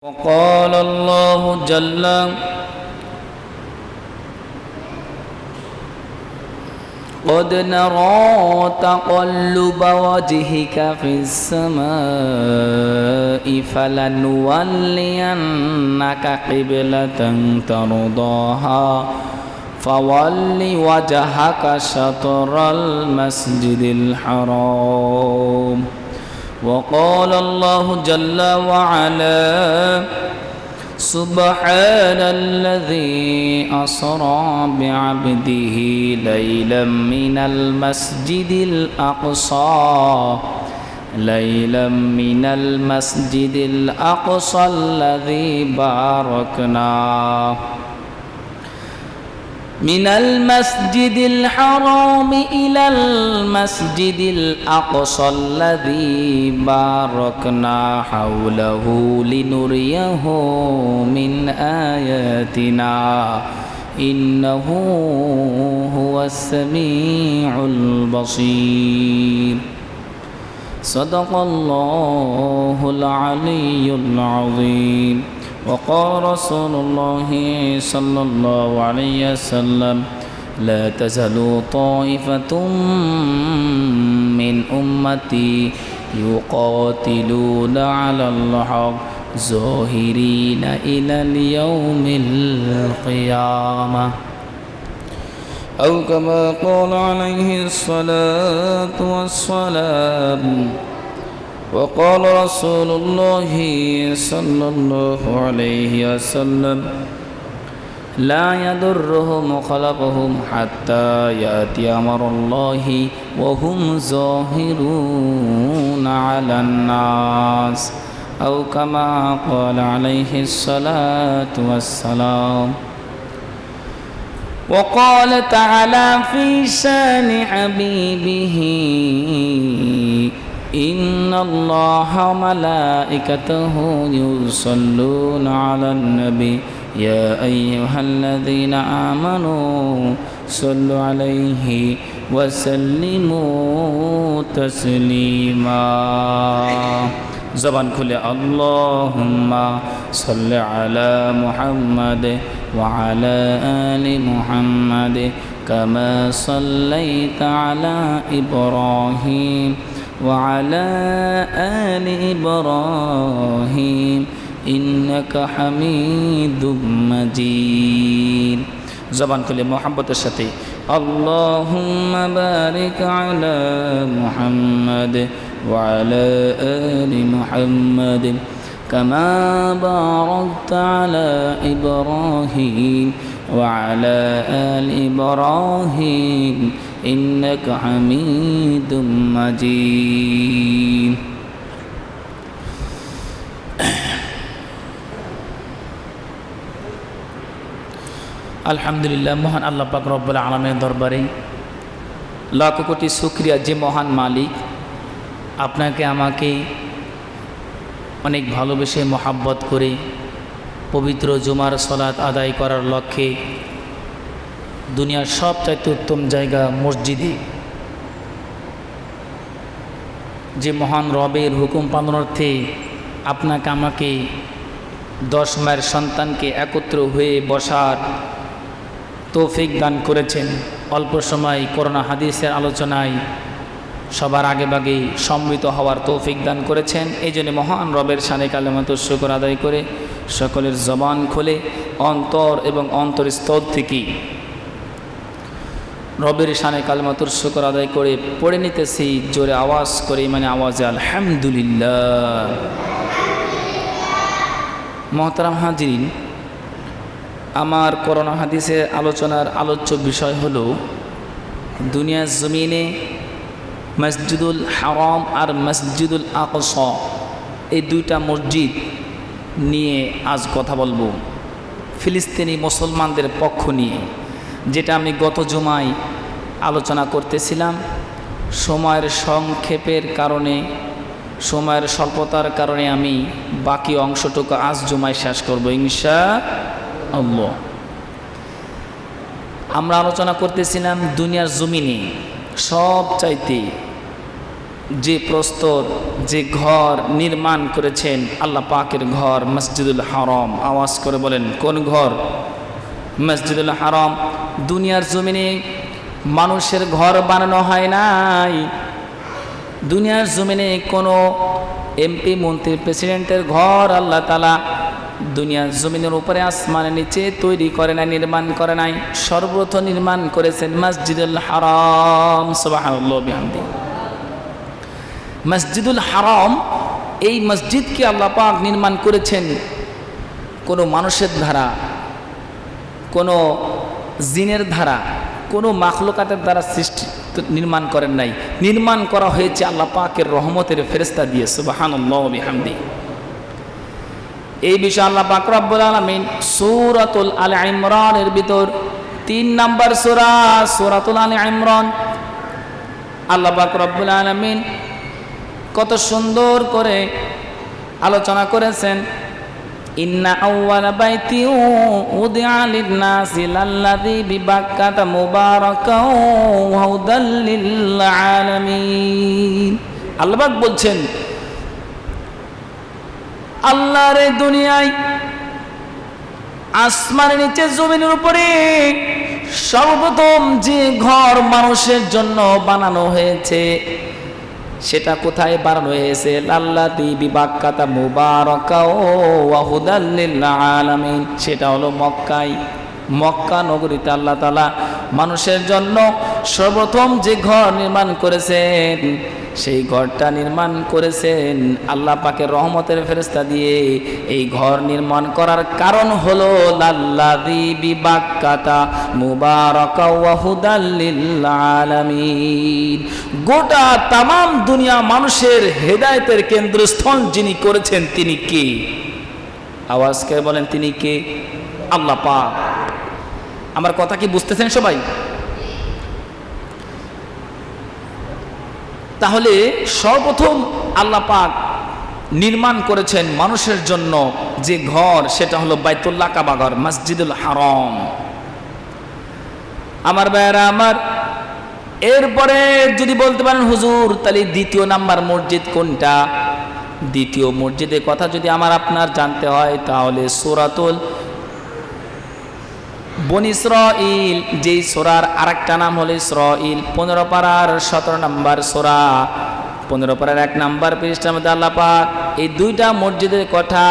وقال الله جل قد نرى تقلب وجهك في السماء فلنولينك قبلة ترضاها فول وجهك شطر المسجد الحرام. وقال الله جل وعلا سبحان الذي أسرى بعبده ليلا من المسجد الأقصى الذي باركنا من المسجد الحرام إلى المسجد الأقصى الذي باركنا حوله لنريه من آياتنا إنه هو السميع البصير. صدق الله العلي العظيم. وقال رسول الله صلى الله عليه وسلم لا تزال طائفة من أمتي يقاتلون على الحق ظاهرين إلى اليوم القيامة أو كما قال عليه الصلاة والسلام. وقال رسول الله صلى الله عليه وسلم لا يضرهم خلقهم حتى يأتي أمر الله وهم ظاهرون على الناس أو كما قال عليه الصلاة والسلام. وقال تعالى في شان حبيبه إن الله ملائكته يصلون على النبي يا أيها الذين آمنوا صلوا عليه وسلموا تسليما. زبان كل اللهم صل على محمد وعلى آل محمد كما صليت على إبراهيم وعلى آل إبراهيم إنك حميد مجيد. زبان كل محبة الشتي اللهم بارك على محمد وعلى آل محمد كما باركت على إبراهيم وعلى آل إبراهيم إنك حميد مجيد. আলহামদুলিল্লাহ, মহান আল্লাহ পাক রব্বুল আলামিনের দরবারে লাখ কোটি শুকরিয়া যে মহান মালিক আপনাকে আমাকে অনেক ভালোবেসে মহাব্বত করে পবিত্র জুমার সালাত আদায় করার লক্ষ্যে দুনিয়ার সবচাইতে উত্তম জায়গা মসজিদে যে মহান রবের হুকুম পালনার্থে আপনাকে আমাকে 10 মায়ের সন্তানকে একত্র হয়ে বসার তৌফিক দান করেছেন। অল্প সময় করোনা হাদিসের আলোচনায় সবার আগেভাগে সম্মিলিত হওয়ার তৌফিক দান করেছেন। এই জন্য মহান রবের শানে কালেমাতুর শুকর আদায় করে সকলের জবান খুলে অন্তর এবং অন্তরস্থল থেকে রবের শানে কালেমাতুর শুকর আদায় করে পড়ে নিতেছি জোরে আওয়াজ করে, মানে আওয়াজে আলহামদুলিল্লাহ। মোহতারাম হাজিরিন, আমার করোনা হাদিসের আলোচনার আলোচ্য বিষয় হলো দুনিয়ার জমিনে মসজিদুল হারাম আর মসজিদুল আকসা এই দুইটা মসজিদ নিয়ে আজ কথা বলবো, ফিলিস্তিনি মুসলমানদের পক্ষ নিয়ে, যেটা আমি গত জুমায় আলোচনা করতেছিলাম। সময়ের সংক্ষেপের কারণে, সময়ের স্বল্পতার কারণে আমি বাকি অংশটুকু আজ জুমায় শেষ করব ইনশাআল্লাহ। আমরা আলোচনা করতেছিলাম দুনিয়ার জমিনে সব চাইতে যে প্রস্তর, যে ঘর নির্মাণ করেছেন আল্লাহ পাকের ঘর মসজিদুল হারাম। আওয়াজ করে বলেন কোন ঘর? মসজিদুল হারাম। দুনিয়ার জমিনে মানুষের ঘর বানানো হয় নাই। দুনিয়ার জমিনে কোনো এমপি, মন্ত্রী, প্রেসিডেন্টের ঘর আল্লাহ তাআলা দুনিয়ার জমিনের উপরে আসমানের নিচে তৈরি করে নাই, নির্মাণ করে নাই। সর্বপ্রথম নির্মাণ করেছেন মসজিদুল হারাম। সুবহানাল্লাহ বিহামদি। মসজিদুল হারাম, এই মসজিদকে আল্লাহ পাক নির্মাণ করেছেন কোনো মানুষের দ্বারা, কোনো জিনের দ্বারা, কোনো মাখলুকাতের দ্বারা সৃষ্টি নির্মাণ করেন নাই। নির্মাণ করা হয়েছে আল্লাহ পাকের রহমতের ফেরেশতা দিয়ে। সুবহানাল্লাহ বিহামদি। এই বিষয়ে আল্লাহ পাক রব্বুল আলামিন সূরাতুল আল ইমরানের ভিতর 3 নম্বর সূরা, সূরাতুল আল ইমরান, আল্লাহ পাক রব্বুল আলামিন কত সুন্দর করে আলোচনা করেছেন। ইন্না আউওয়ালা বাইতি উদিআ লিন-নাসি লাল্লাযী বিবাক্কাতা মুবারাকাও ওয়া হুদাল লিল আলামিন। আল্লাহ পাক বলছেন, আল্লাহর এই দুনিয়ায় আসমানের নিচে জমিনের উপরে সর্বপ্রথম যে ঘর মানুষের জন্য বানানো হয়েছে সেটা কোথায় বানানো হয়েছে? লাল্লাযী বিবাক্কাতা মুবারাকাও ওয়া হুদাল লিল আলামিন। সেটা হলো মক্কায়। মক্কা নগরীতে আল্লাহ তাআলা মানুষের জন্য সর্বপ্রথম যে ঘর নির্মাণ করেছেন সেই ঘরটা নির্মাণ করেছেন আল্লাহ পাকের রহমতের ফেরেশতা দিয়ে। এই ঘর নির্মাণ করার কারণ হলো লাল্লাযী বিবাক্কাতা মুবারাকাও ওয়া হুদাল লিল আলামিন। গোটা তামাম দুনিয়া মানুষের হেদায়েতের কেন্দ্রস্থল যিনি করেছেন তিনি কে? আওয়াজ করে বলেন তিনি কে? আল্লাহ পাক। আমার কথা কি বুঝতেছেন সবাই? তাহলে সর্বপ্রথম আল্লাহ পাক নির্মাণ করেছেন মানুষের জন্য যে ঘর সেটা হলো বাইতুল্লাহ, কাবা ঘর, মসজিদুল হারাম। আমার ভাইয়েরা আমার, এরপরে যদি বলতে পারেন হুজুর তাহলে দ্বিতীয় নাম্বার মসজিদ কোনটা? দ্বিতীয় মসজিদের কথা যদি আমার আপনার জানতে হয় তাহলে সূরাতুল বনি ইসরাঈল, যেই সূরার আরেকটা নাম হলো ইসরাঈল, 15 পারার 17 নম্বর সূরা, 15 পারার 1 নম্বর পৃষ্ঠার মধ্যে আল্লাহ পাক এই দুইটা মসজিদের কথা,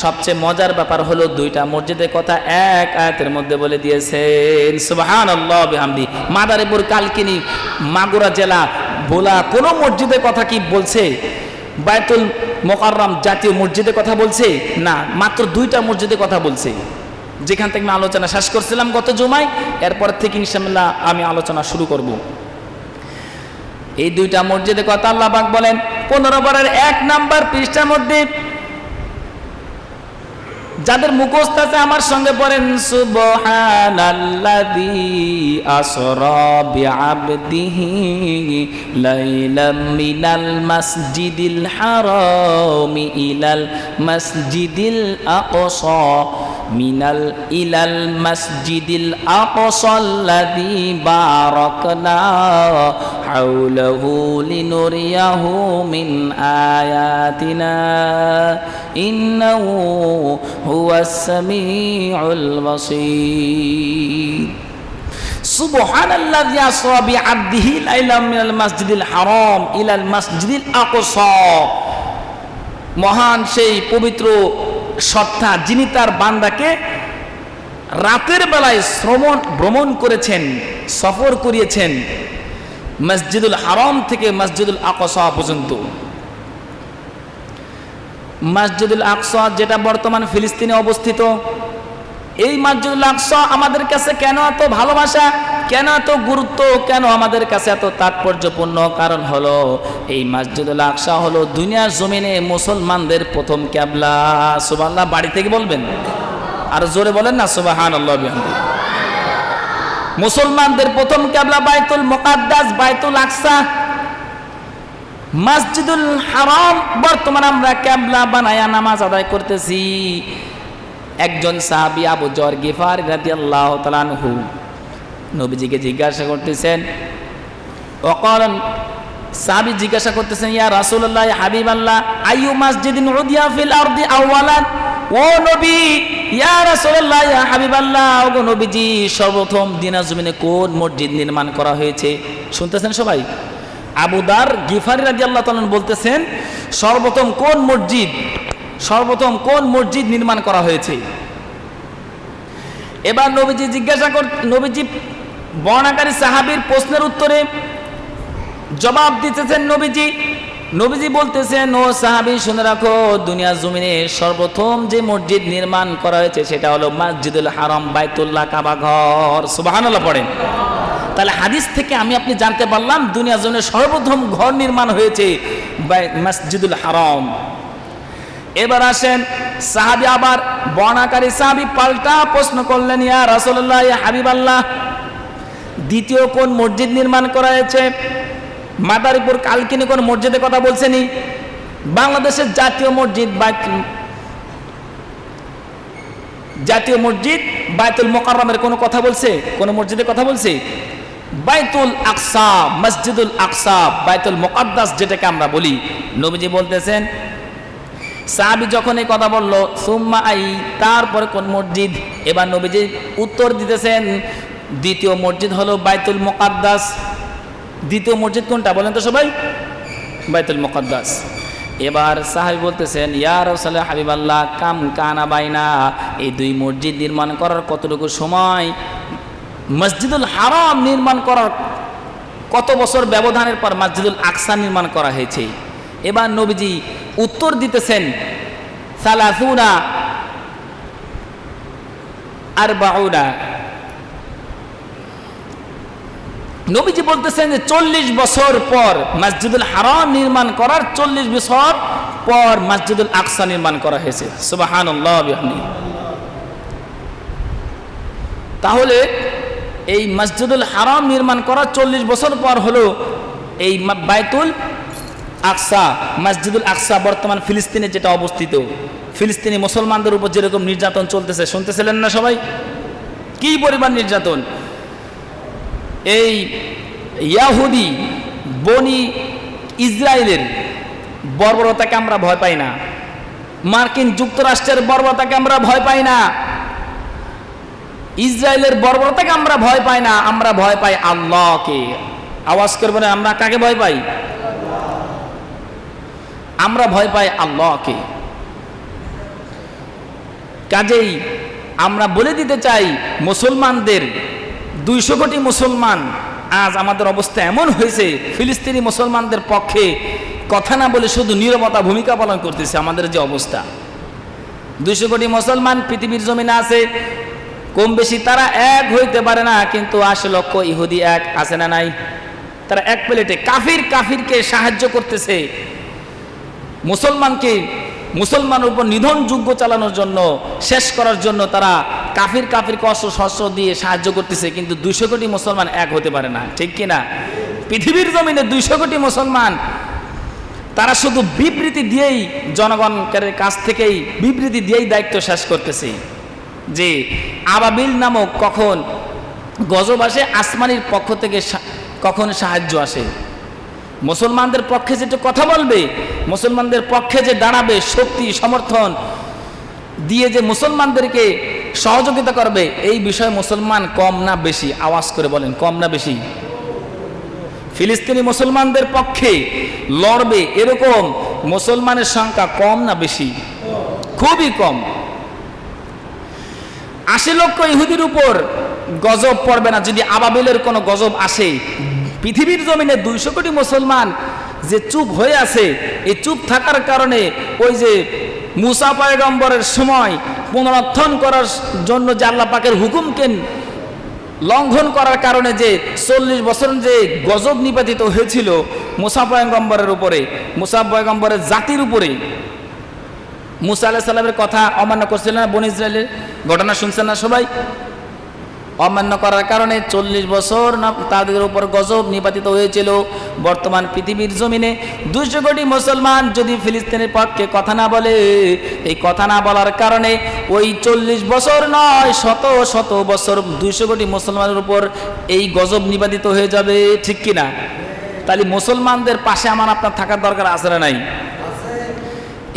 সবচেয়ে মজার ব্যাপার হলো দুইটা মসজিদের কথা এক আয়াতের মধ্যে বলে দিয়েছেন। সুবহানাল্লাহ বিহামদি। মাদারীপুর, কালকিনি, মাগুরা জেলা ভোলা কোনো মসজিদের কথা কি বলছে? বাইতুল মুকাররম জাতীয় মসজিদের কথা বলছে না, মাত্র দুইটা মসজিদের কথা বলছে, যেখান থেকে আমি আলোচনা শেষ করছিলাম গত জুমায়। এরপর থেকে ইনশাআল্লাহ আমি আলোচনা শুরু করব। এই দুইটা মসজিদের কথা আল্লাহ পাক বলেন 15 পারার 1 নম্বর পৃষ্ঠার মধ্যে। যাদের মুখস্থ আছে আমার সঙ্গে পড়েন, সুবহানাল্লাযী আসরা বিআবদিহি লাইলাম মিনাল মাসজিদিল হারামি ইলাল মাসজিদিল আকসা মিনাল ইলাল মাসজিদিল আকসাল্লাযী বারাকনা হাওলাহু লিনুরিয়াহু মিন আয়াতিনা ইন্নাহু হুয়াস সামিউল বাসীর। সুবহানাল্লাযী আসরা বিআবদিহি লাইলাম মিনাল মাসজিদিল হারাম ইলাল মাসজিদিল আকসা। মহান সেই পবিত্র সত্তা যিনি তার বান্দাকে রাতের বেলায় ভ্রমণ করেছেন, সফর করিয়েছেন মসজিদুল হারাম থেকে মসজিদুল আকসা পর্যন্ত। মসজিদুল আকসা যেটা বর্তমান ফিলিস্তিনে অবস্থিত, এই মসজিদুল আকসা আমাদের কাছে কেন এত ভালোবাসা, কেন এত গুরুত্ব, কেন আমাদের কাছে এত তাৎপর্যপূর্ণ? কারণ হলো এই মসজিদুল আকসা হলো দুনিয়ার জমিনে মুসলমানদের প্রথম কিবলা। সুবহানাল্লাহ, বাড়ি থেকে বলবেন আর জোরে বলেন না সুবহানাল্লাহ বিহামদি। মুসলমানদের প্রথম কিবলা বাইতুল মুকাদ্দাস, বাইতুল আকসা। মসজিদুল হারাম বর্তমানে আমরা কিবলা বানায়া নামাজ আদায় করতেছি। একজন সাহাবী আবু যর গিফারি রাদিয়াল্লাহু তাআলা আনহু নবীজিকে জিজ্ঞাসা করতেছেন, ওয়াকালান সাহাবী জিজ্ঞাসা করতেছেন, ইয়া রাসূলুল্লাহ, হাবিবাল্লাহ, আইয়ু মাসজিদিন উদিয়া ফিল আরদি আওয়ালান, ও নবী, ইয়া রাসূলুল্লাহ, ইয়া হাবিবাল্লাহ, ও নবীজি, সর্বপ্রথম দুনিয়ার জমিনে কোন মসজিদ নির্মাণ করা হয়েছে? শুনতেছেন সবাই? আবু দার গিফারি রাদিয়াল্লাহু তাআলা বলতেছেন, সর্বপ্রথম কোন মসজিদ নির্মাণ করা হয়েছে? এবার নবীজি নবীজি বর্ণাকারী সাহাবীর প্রশ্নের উত্তরে জবাব দিতেছেন নবীজি বলতেছেন, ও সাহাবী, শুনে রাখো, দুনিয়ার জমিনে সর্বপ্রথম যে মসজিদ নির্মাণ করা হয়েছে সেটা হলো মসজিদুল হারাম, বাইতুল্লাহ, কাবা ঘর। সুবহানাল্লাহ পড়েন। তাহলে হাদিস থেকে আপনি জানতে পারলাম দুনিয়ার জমিনে সর্বপ্রথম ঘর নির্মাণ হয়েছে মসজিদুল হারাম। এবার আসেন, সাহাবী আবার বর্ণাকারী সাহাবী পাল্টা প্রশ্ন করলেন, ইয়া রাসূলুল্লাহ, ইয়া হাবিবাল্লাহ, দ্বিতীয় কোন মসজিদ নির্মাণ করা হয়েছে? মাদারীপুর কালকিনি কোন মসজিদের কথা বলছেনি? বাংলাদেশের জাতীয় মসজিদ বাইতুল মুকাররমের কোন কথা বলছে? কোন মসজিদের কথা বলছে? বাইতুল আকসা, মসজিদুল আকসা, বাইতুল মুকাদ্দাস যেটাকে আমরা বলি। নবীজি বলতেছেন, সাহাবী যখন এই কথা বলল, সুম্মা আই, তারপরে কোন মসজিদ? এবার নবীজি উত্তর দিতেছেন, দ্বিতীয় মসজিদ হলো বাইতুল মুকাদ্দাস। দ্বিতীয় মসজিদ কোনটা বলেন তো সবাই? বাইতুল মুকাদ্দাস। এবার সাহাবী বলতেছেন, ইয়া রাসূলুল্লাহ, হাবিবাল্লাহ, কাম কানা বাইনা, এই দুই মসজিদ নির্মাণ করার কতটুকু সময়, মসজিদুল হারাম নির্মাণ করার কত বছর ব্যবধানের পর মসজিদুল আকসা নির্মাণ করা হয়েছে? এবার নবীজি উত্তর দিতেছেন, সালাসুনা আরবাউনা। নবীজি বলতেছেন যে 40 বছর পর মসজিদুল হারাম নির্মাণ করার 40 বছর পর মসজিদুল আকসা নির্মাণ করা হয়েছে। সুবহানাল্লাহ বিহামদিহি। তাহলে এই মসজিদুল হারাম নির্মাণ করার 40 বছর পর হলো এই বাইতুল আকসা, মসজিদুল আকসা, বর্তমান ফিলিস্তিনে যেটা অবস্থিত। ফিলিস্তিনি মুসলমানদের উপর যেরকম নির্যাতন চলতেছে, শুনতেছিলেন না সবাই? কি পরিমাণ নির্যাতন! এই ইয়াহুদি বনি ইসরায়েলের বর্বরতাকে আমরা ভয় পাই না, মার্কিন যুক্তরাষ্ট্রের বর্বরতাকে আমরা ভয় পাই না, ইসরায়েলের বর্বরতাকে আমরা ভয় পাই না, আমরা ভয় পাই আল্লাহকে। আওয়াজ করবেন, আমরা কাকে ভয় পাই? আমরা ভয় পাই আল্লাহকে। কাজেই আমরা বলে দিতে চাই মুসলমানদের, 200 কোটি মুসলমান, আজ আমাদের অবস্থা এমন হয়েছে, ফিলিস্তিনি মুসলমানদের পক্ষে কথা না বলে শুধু নীরবতা ভূমিকা পালন করতেছে। আমাদের যে অবস্থা, 200 কোটি মুসলমান পৃথিবীর জমিনে আছে, কম বেশি তারা এক হইতে পারে না, কিন্তু 80 লক্ষ ইহুদি এক আছে না নাই? তারা এক প্লেটে কাফিরকে সাহায্য করতেছে, মুসলমানের উপর নিধন যুদ্ধ চালানোর জন্য, শেষ করার জন্য তারা কাফিরকে অস্ত্র শস্ত্র দিয়ে সাহায্য করতেছে, কিন্তু 200 কোটি মুসলমান এক হতে পারে না, ঠিক কিনা? পৃথিবীর জমিনে 200 কোটি মুসলমান, তারা শুধু বিবৃতি দিয়েই, জনগণের কাছ থেকেই বিবৃতি দিয়েই দায়িত্ব শেষ করতেছে যে আবাবিল নামক কখন গজব আসে, আসমানির পক্ষ থেকে কখন সাহায্য আসে, মুসলমানদের পক্ষে যেটা কথা বলবে, মুসলমানদের পক্ষে যে দাঁড়াবে, শক্তি সমর্থন দিয়ে যে মুসলমানদেরকে সহযোগিতা করবে, এই বিষয়ে মুসলমান কম না বেশি? আওয়াজ করে বলেন, কম না বেশি? ফিলিস্তিনি মুসলমানদের পক্ষে লড়বে এরকম মুসলমানের সংখ্যা কম না বেশি? খুবই কম। 80 লক্ষ ইহুদির উপর গজব পড়বে না যদি আবাবিলের কোনো গজব আসে। পৃথিবীর জমিনে 200 কোটি মুসলমান যে চুপ হয়ে আছে, এই চুপ থাকার কারণে ওই যে মুসা পয়গম্বরের সময় পুনরুত্থান করার জন্য যে আল্লাহ পাকের হুকুমকে লঙ্ঘন করার কারণে যে 40 বছর যে গজব নিপাতিত হয়েছিল মুসা পয়গম্বরের উপরে, মুসা পয়গম্বরের জাতির উপরে, মুসা আলাইহিস সালামের কথা অমান্য করছিলেন না বনী ইসরায়েলের? ঘটনা শুনছেন না সবাই? অমান্য করার কারণে 40 বছর তাদের উপর গজব নিপাতিত হয়েছিল। বর্তমান পৃথিবীর জমিনে 200 কোটি মুসলমান যদি ফিলিস্তিনের পক্ষে কথা না বলে, এই কথা না বলার কারণে ওই 40 বছর নয়, শত বছর 200 কোটি মুসলমানের উপর এই গজব নিপাতিত হয়ে যাবে, ঠিক কিনা? তাহলে মুসলমানদের পাশে আমার আপনার থাকার দরকার আছে না নাই?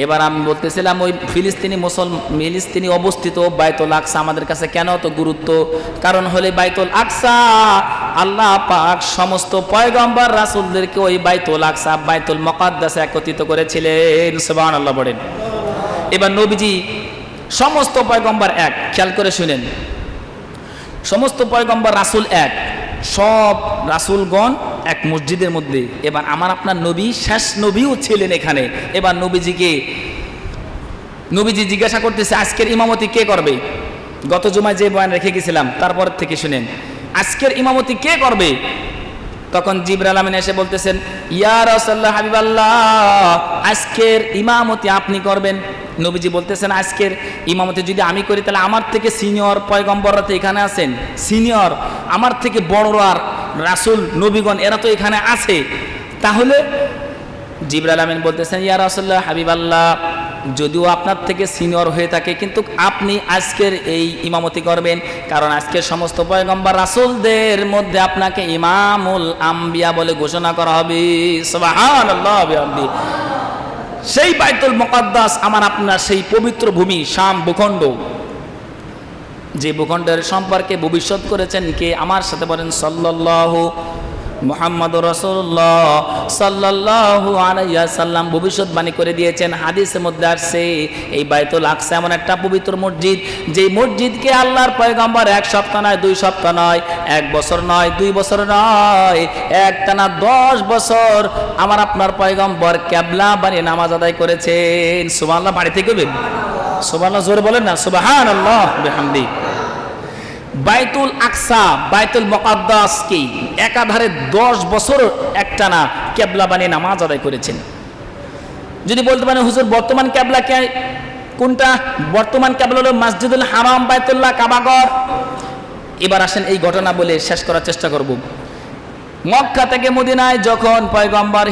এবার আমি বলতেছিলাম ওই ফিলিস্তিনি অবস্থিত বাইতুল আকসা আমাদের কাছে কেন তো গুরুত্ব? কারণ হলে বাইতুল আকসা আল্লাহ পাক সমস্ত পয়গম্বর রাসূলদেরকে ওই বাইতুল আকসা বাইতুল মুকাদ্দাসে একত্রিত করেছিলেন। সুবহানাল্লাহ বলেন। এবার নবীজি সমস্ত পয়গম্বর এক, খেয়াল করে শুনেন, সমস্ত পয়গম্বর রাসূল এক, সব রাসূলগণ এক মসজিদের মধ্যে। এবার আমার আপনার নবী শেষ নবীও ছিলেন এখানে। এবার নবীজি জিজ্ঞাসা করতেছে আজকের ইমামতি কে করবে? গত জুমায় যে বয়ান রেখে গেছিলাম তারপর থেকে শুনেন, আজকের ইমামতি কে করবে? তখন জিবরাইল আমিন এসে বলতেছেন, ইয়া রাসূলুল্লাহ হাবিবাল্লাহ, আজকের ইমামতি আপনি করবেন। নবীজি বলতেছেন আজকের ইমামতি যদি আমি করি তাহলে আমার থেকে সিনিয়র পয়গম্বররা তো এখানে আছেন, সিনিয়র আমার থেকে বড়রা রাসূল নবীগণ এরা তো এখানে আছে, তাহলে জিবরাইল আমিন বলতেছেন ইয়া রাসূলুল্লাহ হাবিবাল্লাহ, যদিও আপনার থেকে সিনিয়র হয়ে থাকে কিন্তু আপনি আজকের এই ইমামতি করবেন, কারণ আজকের সমস্ত পয়গম্বর রাসূলদের মধ্যে আপনাকে ইমামুল আম্বিয়া বলে ঘোষণা করা হবে। সুবহানাল্লাহ বিহামদি। সেই বাইতুল মুকাদ্দাস আমার আপনার সেই পবিত্র ভূমি শাম ভূখণ্ড, যে ভূখণ্ডের সম্পর্কে ভবিষ্যৎ করেছেন কে? আমার সাথে বলেন সাল্লাল্লাহু মুহাম্মাদুর রাসূলুল্লাহ সাল্লাল্লাহু আলাইহি ওয়াসাল্লাম ভবিষ্যৎবাণী করে দিয়েছেন। হাদিসের মধ্যে আসছে এই বাইতুল আকসা এমন একটা পবিত্র মসজিদ, যেই মসজিদকে আল্লাহর পয়গম্বর এক সপ্তাহ নয়, 2 সপ্তাহ নয়, 1 বছর নয়, 2 বছর নয়, একটানা 10 বছর আমার আপনার পয়গম্বর কিবলা বানিয়ে নামাজ আদায় করেছেন। সুবহানাল্লাহ। বাড়ি থেকে বলেন সুবহানাল্লাহ, জোরে বলেন না সুবহানাল্লাহ বিহামদি। বাইতুল আকসা বাইতুল মুকাদ্দাস কি একাধারে 10 বছর একটানা কিবলা বানিয়ে নামাজ আদায় করেছেন। যদি বলতে পারেন হুজুর বর্তমান কিবলা কোনটা? বর্তমান কিবলা হলো মসজিদুল হারাম, বাইতুল্লাহ, কাবাঘর। এবার আসেন এই ঘটনা বলে শেষ করার চেষ্টা করব। মক্কা থেকে মদিনায় যখন পয়গম্বর